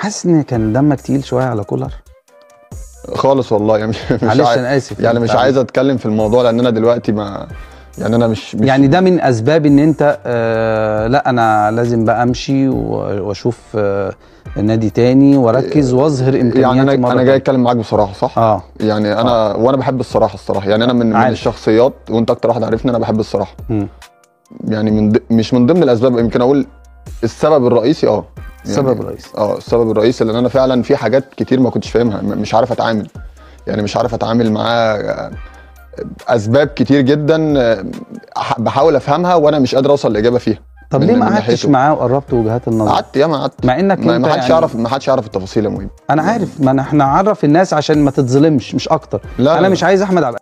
حاسس ان كان دمك تقيل شويه على كولر؟ خالص والله يعني مش معلش انا اسف يعني مش عايز اتكلم في الموضوع لان انا دلوقتي ما يعني انا مش يعني ده من اسباب ان انت لا انا لازم بقى امشي واشوف نادي تاني واركز واظهر امكانياتي. يعني انا جاي اتكلم معاك بصراحه صح؟ يعني انا وانا بحب الصراحه يعني انا من الشخصيات، وانت اكتر واحد عارفني انا بحب الصراحه. يعني مش من ضمن الاسباب، يمكن اقول السبب الرئيسي يعني السبب الرئيسي السبب الرئيسي لان انا فعلا في حاجات كتير ما كنتش فاهمها، مش عارف اتعامل، يعني مش عارف اتعامل معاه. اسباب كتير جدا بحاول افهمها وانا مش قادر اوصل لاجابه فيها. طب ليه ما قعدتش معاه وقربت وجهات النظر؟ قعدت ياما، قعدت مع انك ما حدش يعرف التفاصيل يا مهيب. انا عارف، ما احنا نعرف الناس عشان ما تتظلمش مش اكتر. لا انا مش عايز احمد على